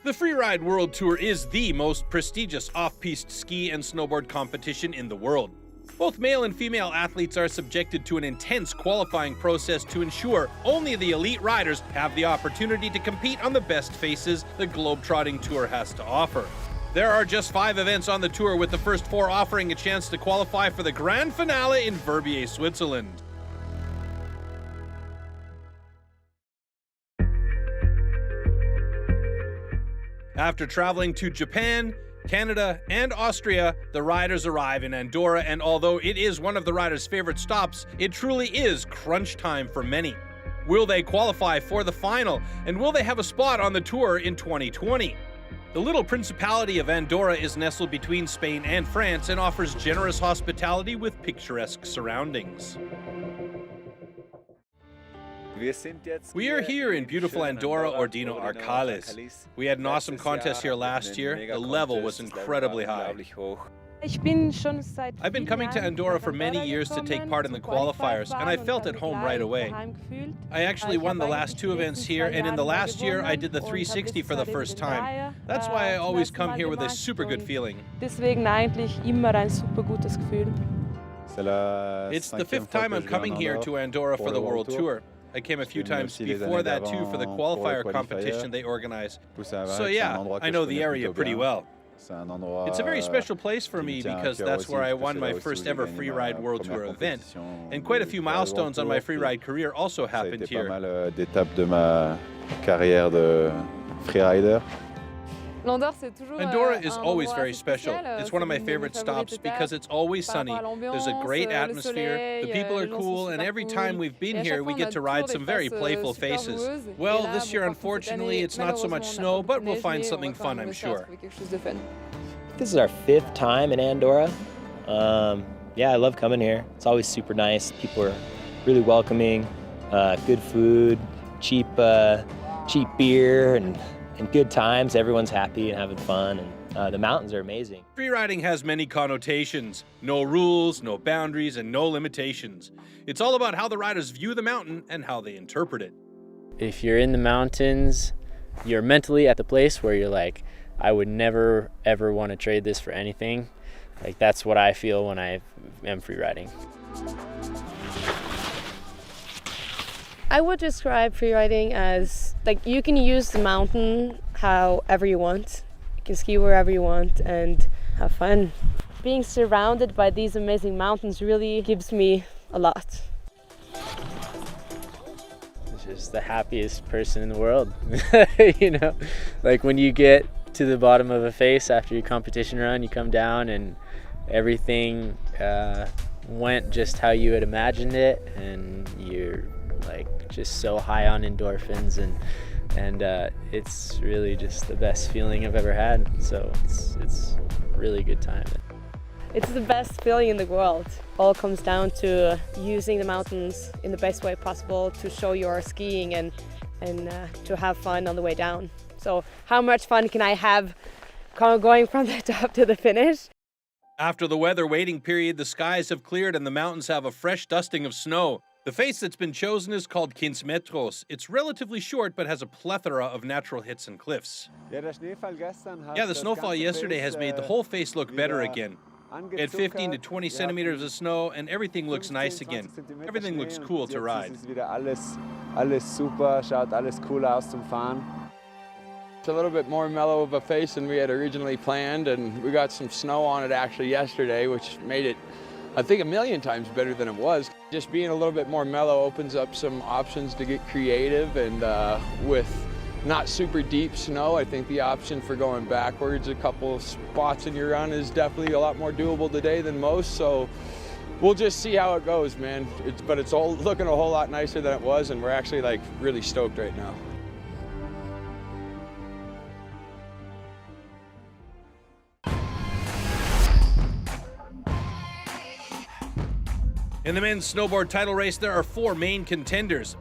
The Freeride World Tour is the most prestigious off-piste ski and snowboard competition in the world. Both male and female athletes are subjected to an intense qualifying process to ensure only the elite riders have the opportunity to compete on the best faces the globetrotting tour has to offer. There are just 5 events on the tour, with the first 4 offering a chance to qualify for the grand finale in Verbier, Switzerland. After traveling to Japan, Canada, and Austria, the riders arrive in Andorra, and although it is one of the riders' favorite stops, it truly is crunch time for many. Will they qualify for the final, and will they have a spot on the tour in 2020? The little principality of Andorra is nestled between Spain and France and offers generous hospitality with picturesque surroundings. We are here in beautiful Andorra, Ordino Arcalís. We had an awesome contest here last year. The level was incredibly high. I've been coming to Andorra for many years to take part in the qualifiers, and I felt at home right away. I actually won the last 2 events here, and in the last year I did the 360 for the first time. That's why I always come here with a super good feeling. It's the 5th time I'm coming here to Andorra for the World Tour. I came a few times before that too for the qualifier competition they organize. So yeah, I know the area pretty well. It's a very special place for me because that's where I won my first ever Freeride World Tour event, and quite a few milestones on my freeride career also happened here. Andorra is always very special. It's one of my favorite stops because it's always sunny. There's a great atmosphere, the people are cool, and every time we've been here we get to ride some very playful faces. Well, this year unfortunately it's not so much snow, but we'll find something fun, I'm sure. This is our 5th time in Andorra. Yeah, I love coming here. It's always super nice. People are really welcoming, good food, cheap beer, and good times. Everyone's happy and having fun, and the mountains are amazing. Freeriding has many connotations. No rules, no boundaries, and no limitations. It's all about how the riders view the mountain and how they interpret it. If you're in the mountains, you're mentally at the place where you're like, I would never ever want to trade this for anything. Like, that's what I feel when I am freeriding. I would describe freeriding as, like, you can use the mountain however you want. You can ski wherever you want and have fun. Being surrounded by these amazing mountains really gives me a lot. Just the happiest person in the world. You know, like when you get to the bottom of a face after your competition run, you come down and everything went just how you had imagined it, and you're like just so high on endorphins, and it's really just the best feeling I've ever had. So it's a really good time. It's the best feeling in the world. All comes down to using the mountains in the best way possible to show your skiing and to have fun on the way down. So how much fun can I have going from the top to the finish? After the weather waiting period, the skies have cleared and the mountains have a fresh dusting of snow. The face that's been chosen is called 15 metros. It's relatively short but has a plethora of natural hits and cliffs. Yeah, the snowfall yesterday has made the whole face look better again. We had 15 to 20 centimeters of snow and everything looks nice again. Everything looks cool to ride. It's a little bit more mellow of a face than we had originally planned, and we got some snow on it actually yesterday, which made it, I think, 1,000,000 times better than it was. Just being a little bit more mellow opens up some options to get creative, and with not super deep snow, I think the option for going backwards a couple of spots in your run is definitely a lot more doable today than most. So we'll just see how it goes, man. But it's all looking a whole lot nicer than it was, and we're actually like really stoked right now. In the men's snowboard title race, there are 4 main contenders.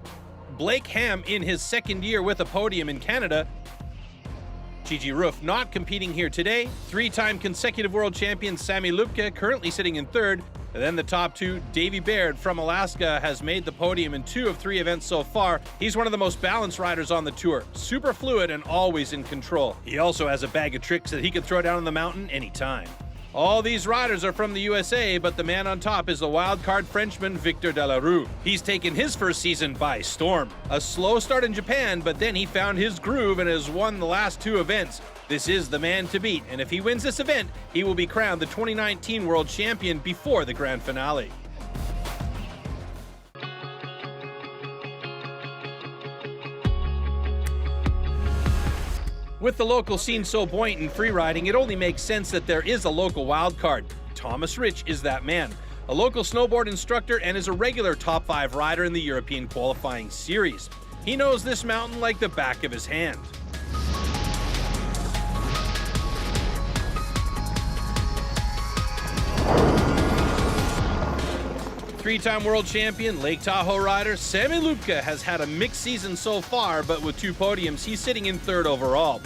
Blake Ham in his 2nd year with a podium in Canada. Gigi Roof not competing here today. 3-time consecutive world champion Sami Lübke currently sitting in 3rd, And then the top two, Davey Baird from Alaska has made the podium in 2 of 3 events so far. He's one of the most balanced riders on the tour, super fluid and always in control. He also has a bag of tricks that he can throw down on the mountain anytime. All these riders are from the USA, but the man on top is the wildcard Frenchman Victor Delarue. He's taken his first season by storm. A slow start in Japan, but then he found his groove and has won the last 2 events. This is the man to beat, and if he wins this event, he will be crowned the 2019 World Champion before the grand finale. With the local scene so buoyant in freeriding, it only makes sense that there is a local wildcard. Thomas Rich is that man, a local snowboard instructor and is a regular top 5 rider in the European qualifying series. He knows this mountain like the back of his hand. Three-time world champion, Lake Tahoe rider Sami Lubka has had a mixed season so far, but with 2 podiums, he's sitting in 3rd overall.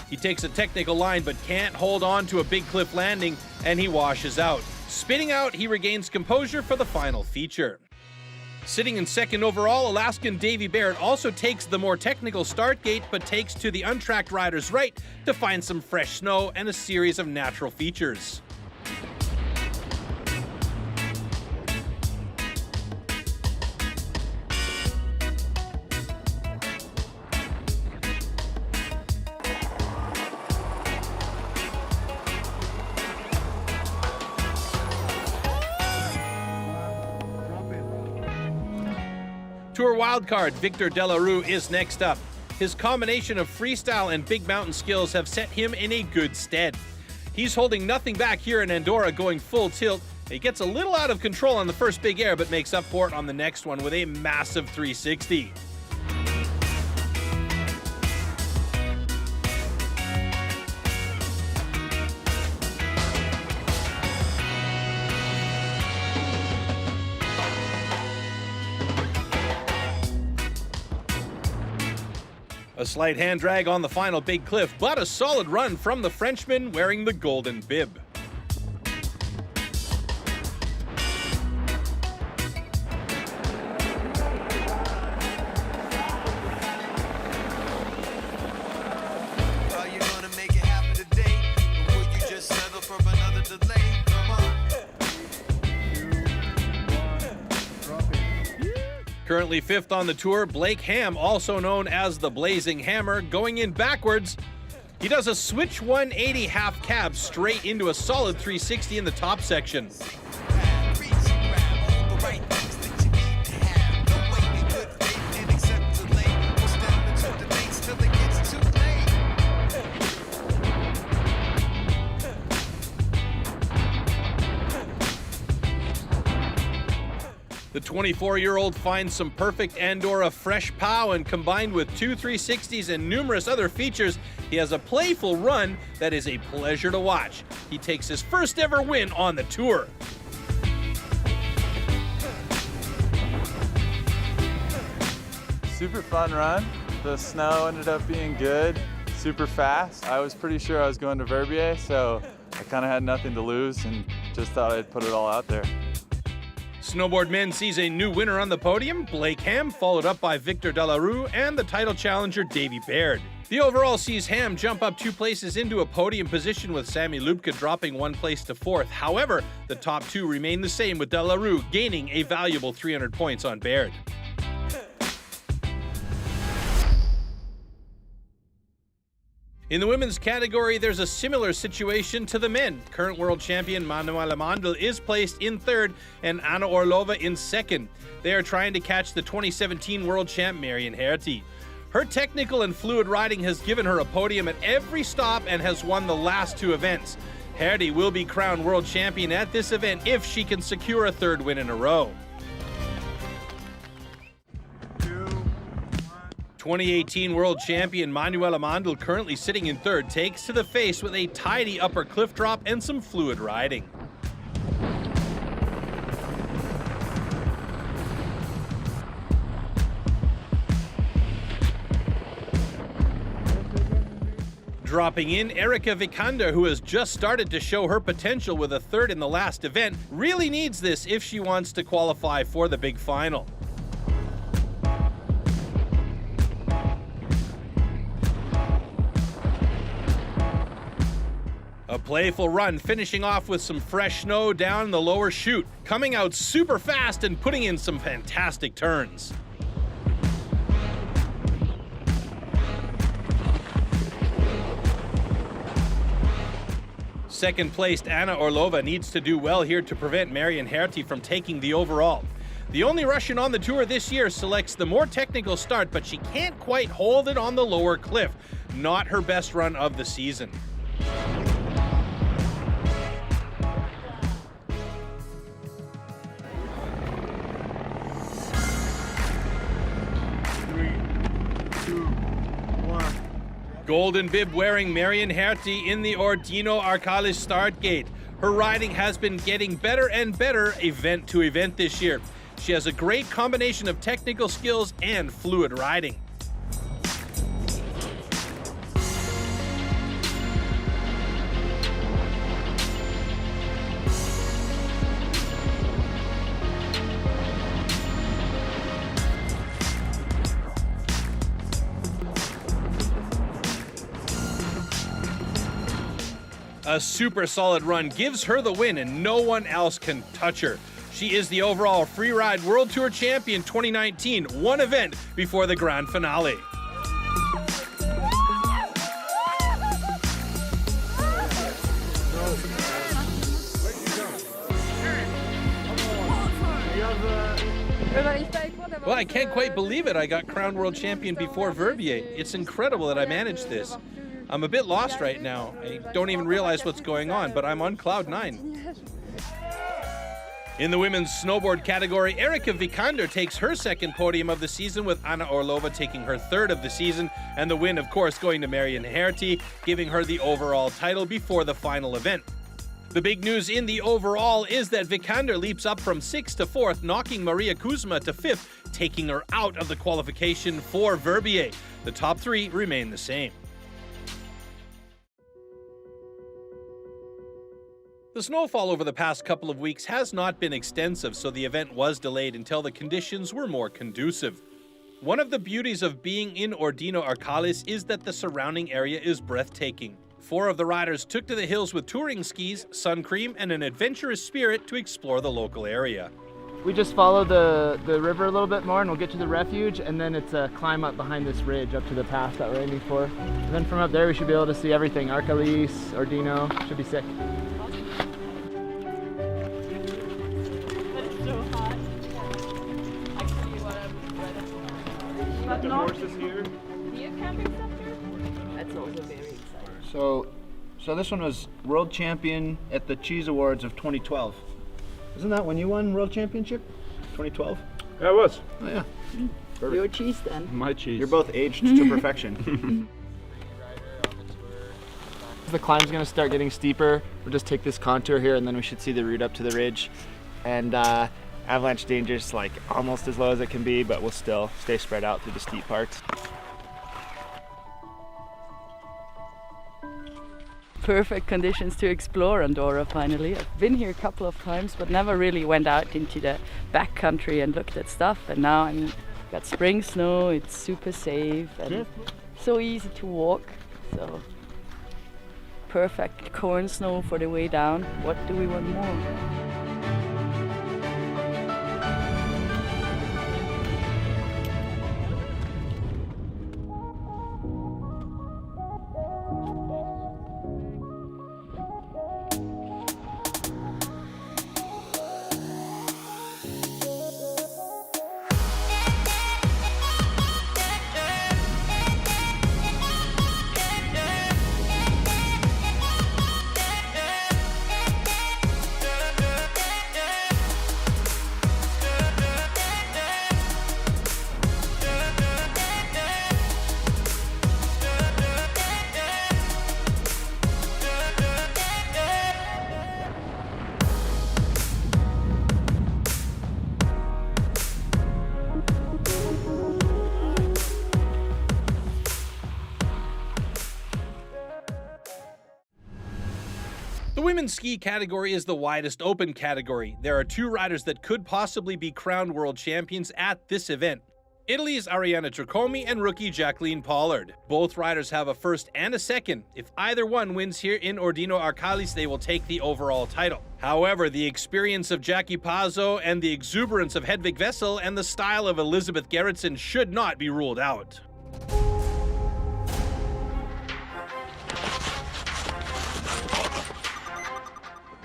He takes a technical line but can't hold on to a big cliff landing, and he washes out. Spinning out, he regains composure for the final feature. Sitting in 2nd overall, Alaskan Davey Baird also takes the more technical start gate, but takes to the untracked rider's right to find some fresh snow and a series of natural features. Tour wildcard Victor Delarue is next up. His combination of freestyle and big mountain skills have set him in a good stead. He's holding nothing back here in Andorra, going full tilt. He gets a little out of control on the first big air, but makes up for it on the next one with a massive 360. A slight hand drag on the final big cliff, but a solid run from the Frenchman wearing the golden bib. Are you gonna make it happen today? Or will you just settle for another delay? Come on. Currently 5th on the tour, Blake Ham, also known as the Blazing Hammer, going in backwards. He does a switch 180 half cab straight into a solid 360 in the top section. Reach and grab all the right things that you need to have. Don't wait in good faith and accept delay. Don't step into the dates till it gets too late. The 24-year-old finds some perfect Andorra fresh pow, and combined with 2 360s and numerous other features, he has a playful run that is a pleasure to watch. He takes his first ever win on the tour. Super fun run. The snow ended up being good, super fast. I was pretty sure I was going to Verbier, so I kind of had nothing to lose and just thought I'd put it all out there. Snowboard men sees a new winner on the podium, Blake Ham, followed up by Victor Delarue and the title challenger Davey Baird. The overall sees Ham jump up 2 places into a podium position, with Sami Lubka dropping 1 place to 4th. However, the top 2 remain the same, with Delarue gaining a valuable 300 points on Baird. In the women's category, there's a similar situation to the men. Current world champion Manuela Mandel is placed in 3rd and Anna Orlova in 2nd. They are trying to catch the 2017 world champ Marian Herty. Her technical and fluid riding has given her a podium at every stop and has won the last 2 events. Herty will be crowned world champion at this event if she can secure a 3rd win in a row. 2018 world champion Manuela Mandel, currently sitting in 3rd, takes to the face with a tidy upper cliff drop and some fluid riding. Dropping in, Erika Vikander, who has just started to show her potential with a third in the last event, really needs this if she wants to qualify for the big final. A playful run, finishing off with some fresh snow down the lower chute, coming out super fast and putting in some fantastic turns. Second placed Anna Orlova needs to do well here to prevent Marian Herty from taking the overall. The only Russian on the tour this year selects the more technical start, but she can't quite hold it on the lower cliff. Not her best run of the season. Golden bib wearing Marian Herty in the Ordino Arcalís start gate. Her riding has been getting better and better event to event this year. She has a great combination of technical skills and fluid riding. A super solid run gives her the win and no one else can touch her. She is the overall Freeride World Tour champion 2019, one event before the grand finale. Well, I can't quite believe it. I got crowned world champion before Verbier. It's incredible that I managed this. I'm a bit lost right now. I don't even realize what's going on, but I'm on cloud 9. In the women's snowboard category, Erika Vikander takes her second podium of the season, with Anna Orlova taking her third of the season, and the win, of course, going to Marian Herty, giving her the overall title before the final event. The big news in the overall is that Vikander leaps up from 6th to 4th, knocking Maria Kuzma to 5th, taking her out of the qualification for Verbier. The top 3 remain the same. The snowfall over the past couple of weeks has not been extensive, so the event was delayed until the conditions were more conducive. One of the beauties of being in Ordino Arcalís is that the surrounding area is breathtaking. 4 of the riders took to the hills with touring skis, sun cream, and an adventurous spirit to explore the local area. We just follow the river a little bit more and we'll get to the refuge, and then it's a climb up behind this ridge up to the pass that we're aiming for. And then from up there we should be able to see everything. Arcalís, Ordino, should be sick. The horses here. That's also very exciting. So this one was world champion at the Cheese Awards of 2012. Isn't that when you won world championship? 2012? Yeah, it was. Oh yeah. Perfect. Your cheese then. My cheese. You're both aged to perfection. The climb's gonna start getting steeper. We'll just take this contour here and then we should see the route up to the ridge. And avalanche danger's like almost as low as it can be, but we'll still stay spread out through the steep parts. Perfect conditions to explore Andorra finally. I've been here a couple of times but never really went out into the backcountry and looked at stuff, and now I've got spring snow, it's super safe and so easy to walk. So perfect corn snow for the way down. What do we want more? The women's ski category is the widest open category. There are 2 riders that could possibly be crowned world champions at this event. Italy's Arianna Triccomi and rookie Jacqueline Pollard. Both riders have a first and a second. If either one wins here in Ordino Arcalís, they will take the overall title. However, the experience of Jackie Pazzo and the exuberance of Hedvig Wessel and the style of Elisabeth Gerritsen should not be ruled out.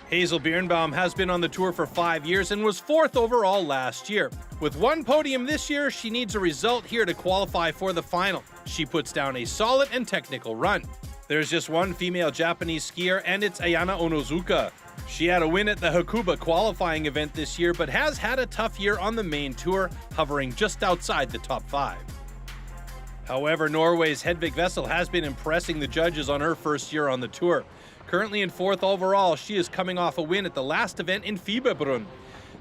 Hazel Birnbaum has been on the tour for 5 years and was 4th overall last year. With 1 podium this year, she needs a result here to qualify for the final. She puts down a solid and technical run. There's just 1 female Japanese skier, and it's Ayana Onozuka. She had a win at the Hakuba qualifying event this year, but has had a tough year on the main tour, hovering just outside the top 5. However, Norway's Hedvig Wessel has been impressing the judges on her first year on the tour. Currently in 4th overall, she is coming off a win at the last event in Fieberbrunn.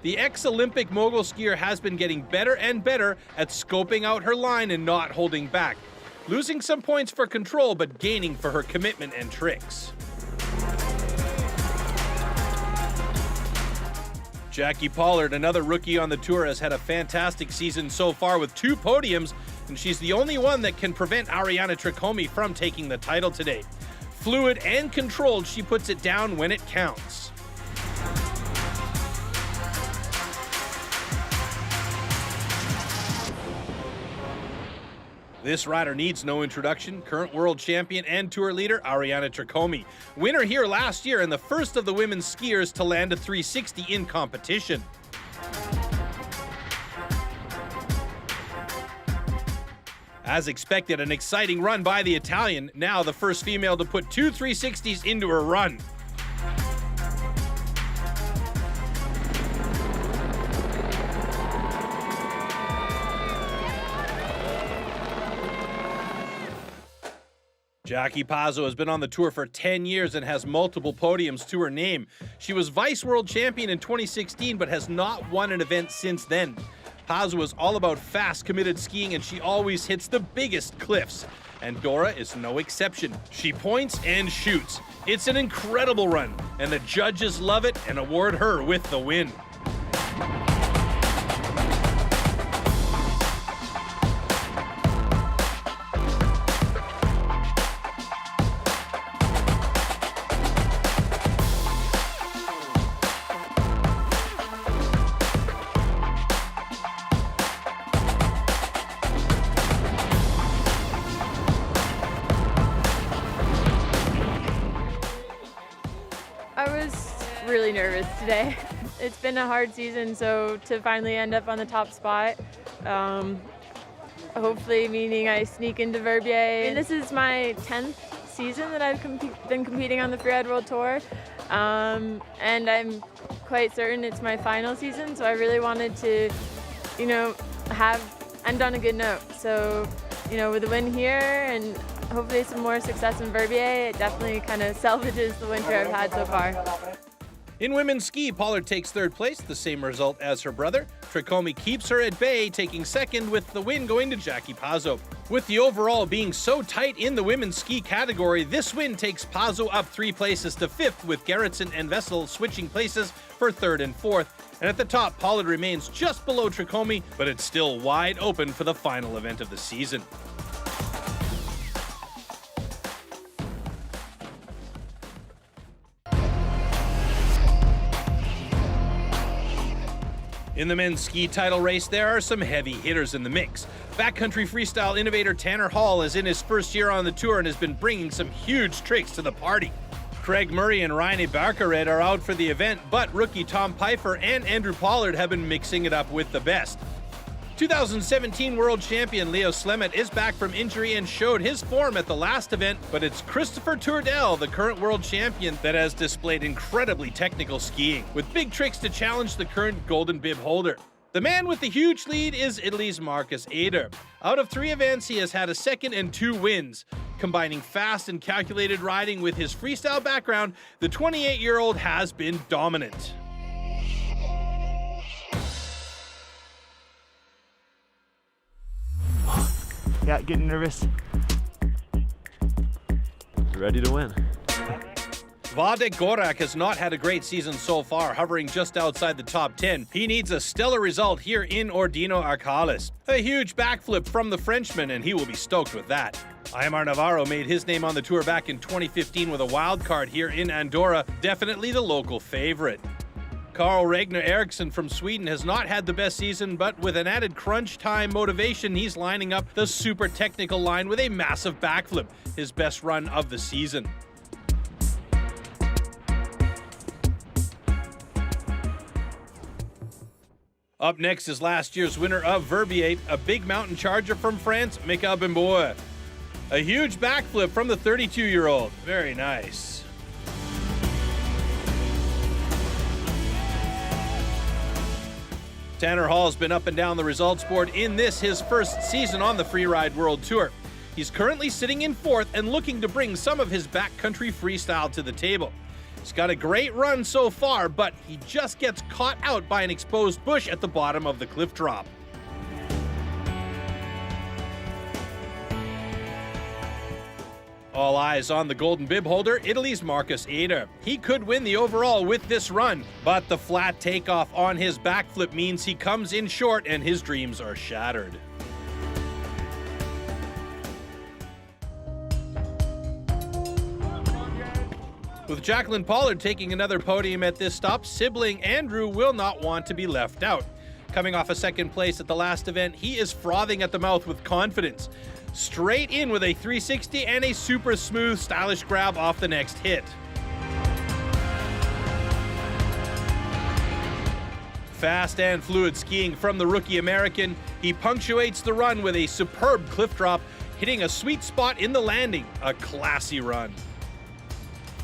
The ex-Olympic mogul skier has been getting better and better at scoping out her line and not holding back, losing some points for control but gaining for her commitment and tricks. Jackie Pollard, another rookie on the tour, has had a fantastic season so far with 2 podiums, and she's the only one that can prevent Arianna Triccomi from taking the title today. Fluid and controlled, she puts it down when it counts. This rider needs no introduction. Current world champion and tour leader Arianna Triccomi. Winner here last year and the first of the women's skiers to land a 360 in competition. As expected, an exciting run by the Italian, now the first female to put 2 360s into her run. Jackie Pazzo has been on the tour for 10 years and has multiple podiums to her name. She was vice world champion in 2016 but has not won an event since then. Pazzo is all about fast, committed skiing, and she always hits the biggest cliffs. Andorra is no exception. She points and shoots. It's an incredible run, and the judges love it and award her with the win. I was really nervous today. It's been a hard season, so to finally end up on the top spot, hopefully meaning I sneak into Verbier. And this is my 10th season that I've been competing on the Freeride World Tour, and I'm quite certain it's my final season, so I really wanted to, end on a good note. So, with a win here and hopefully some more success in Verbier, it definitely kind of salvages the winter I've had so far. In women's ski, Pollard takes 3rd place, the same result as her brother. Triccomi keeps her at bay, taking 2nd, with the win going to Jackie Pazzo. With the overall being so tight in the women's ski category, this win takes Pazzo up 3 places to 5th, with Gerritsen and Wessel switching places for 3rd and 4th. And at the top, Pollard remains just below Triccomi, but it's still wide open for the final event of the season. In the men's ski title race, there are some heavy hitters in the mix. Backcountry freestyle innovator Tanner Hall is in his first year on the tour and has been bringing some huge tricks to the party. Craig Murray and Reine Barkered are out for the event, but rookie Tom Pfeiffer and Andrew Pollard have been mixing it up with the best. 2017 world champion Leo Slemet is back from injury and showed his form at the last event, but it's Christopher Tourdel, the current world champion, that has displayed incredibly technical skiing, with big tricks to challenge the current golden bib holder. The man with the huge lead is Italy's Marcus Eder. Out of 3 events, he has had a 2nd and 2 wins. Combining fast and calculated riding with his freestyle background, the 28-year-old has been dominant. Yeah, getting nervous. Ready to win. Swadek Gorak has not had a great season so far, hovering just outside the top 10. He needs a stellar result here in Ordino Arcalís. A huge backflip from the Frenchman, and he will be stoked with that. Aymar Navarro made his name on the tour back in 2015 with a wild card here in Andorra, definitely the local favorite. Carl Ragnar Eriksson from Sweden has not had the best season, but with an added crunch time motivation, he's lining up the super technical line with a massive backflip, his best run of the season. Up next is last year's winner of Verbier, a big mountain charger from France, Mika Bimboa. A huge backflip from the 32-year-old. Very nice. Tanner Hall's been up and down the results board in this, his first season on the Freeride World Tour. He's currently sitting in 4th and looking to bring some of his backcountry freestyle to the table. He's got a great run so far, but he just gets caught out by an exposed bush at the bottom of the cliff drop. All eyes on the golden bib holder, Italy's Marcus Eder. He could win the overall with this run, but the flat takeoff on his backflip means he comes in short and his dreams are shattered. With Jacqueline Pollard taking another podium at this stop, sibling Andrew will not want to be left out. Coming off a second place at the last event, he is frothing at the mouth with confidence. Straight in with a 360 and a super smooth, stylish grab off the next hit. Fast and fluid skiing from the rookie American, he punctuates the run with a superb cliff drop, hitting a sweet spot in the landing. A classy run.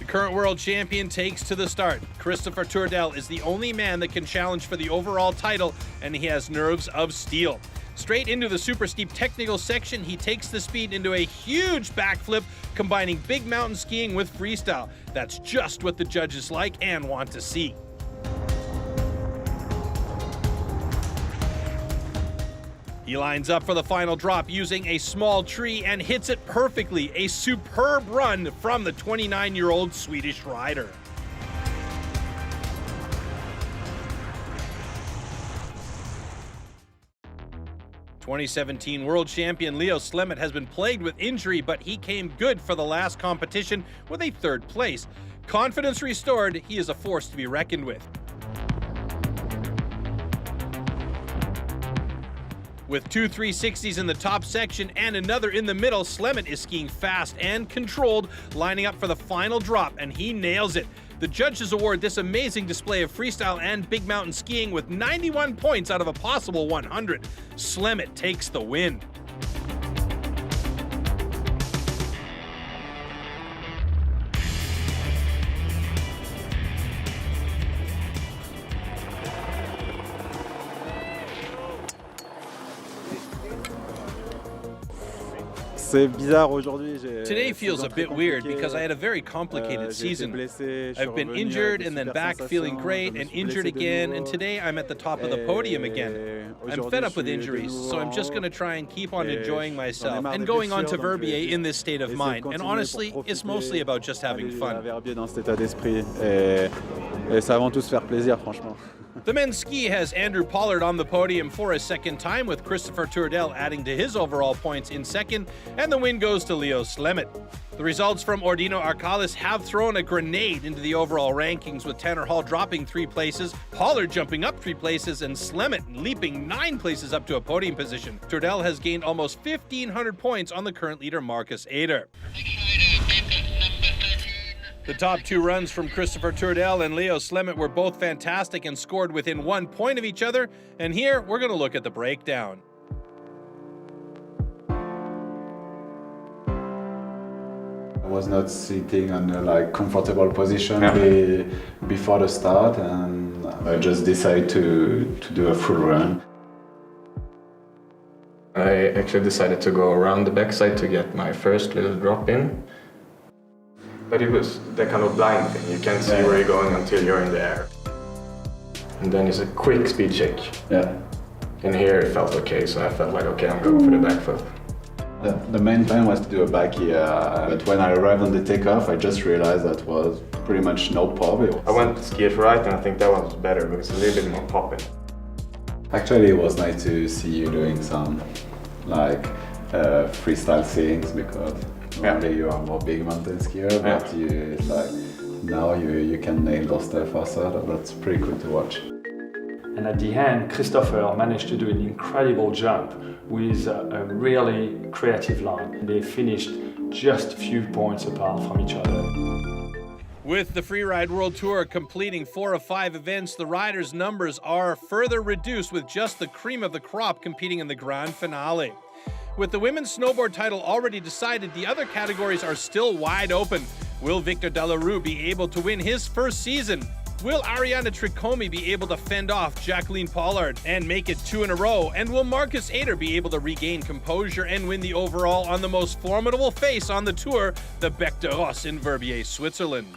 The current world champion takes to the start. Christopher Turdell is the only man that can challenge for the overall title, and he has nerves of steel. Straight into the super steep technical section, he takes the speed into a huge backflip, combining big mountain skiing with freestyle. That's just what the judges like and want to see. He lines up for the final drop using a small tree and hits it perfectly. A superb run from the 29-year-old Swedish rider. '17 world champion Leo Slemet has been plagued with injury, but he came good for the last competition with a 3rd place. Confidence restored, he is a force to be reckoned with. With 2 360s in the top section and another in the middle, Slemet is skiing fast and controlled, lining up for the final drop, and he nails it. The judges award this amazing display of freestyle and big mountain skiing with 91 points out of a possible 100. Slemet takes the win. Today feels a bit weird because I had a very complicated season. I've been injured and then back feeling great and injured again, and today I'm at the top of the podium again. I'm fed up with injuries, so I'm just going to try and keep on enjoying myself and going on to Verbier in this state of mind. And honestly, it's mostly about just having fun. The men's ski has Andrew Pollard on the podium for a second time, with Christopher Turdell adding to his overall points in second, and the win goes to Leo Slemet. The results from Ordino Arcalís have thrown a grenade into the overall rankings, with Tanner Hall dropping 3 places, Pollard jumping up 3 places, and Slemet leaping 9 places up to a podium position. Turdell has gained almost 1,500 points on the current leader Marcus Eder. The top 2 runs from Christopher Turdell and Leo Slemet were both fantastic and scored within 1 point of each other, and here we're going to look at the breakdown. I was not sitting on a comfortable position before the start, and I just decided to do a full run. I actually decided to go around the backside to get my first little drop in. But it was the kind of blind thing. You can't see where you're going until you're in the air. And then it's a quick speed check. Yeah. And here it felt okay, so I felt like, okay, I'm going for the back flip. The main plan was to do a back here, but when I arrived on the takeoff, I just realized that was pretty much no pop. I went skied right, and I think that one was better because it's a little bit more popping. Actually, it was nice to see you doing some like freestyle things, because normally you are more big mountain skier, but it's like now you can nail those stuff faster. That's pretty cool to watch. And at the end, Christopher managed to do an incredible jump with a really creative line. They finished just a few points apart from each other. With the Freeride World Tour completing 4 of 5 events, the riders' numbers are further reduced, with just the cream of the crop competing in the grand finale. With the women's snowboard title already decided, the other categories are still wide open. Will Victor Delarue be able to win his first season? Will Ariana Tricomi be able to fend off Jacqueline Pollard and make it 2 in a row? And will Marcus Ader be able to regain composure and win the overall on the most formidable face on the tour, the Bec de Ross in Verbier, Switzerland?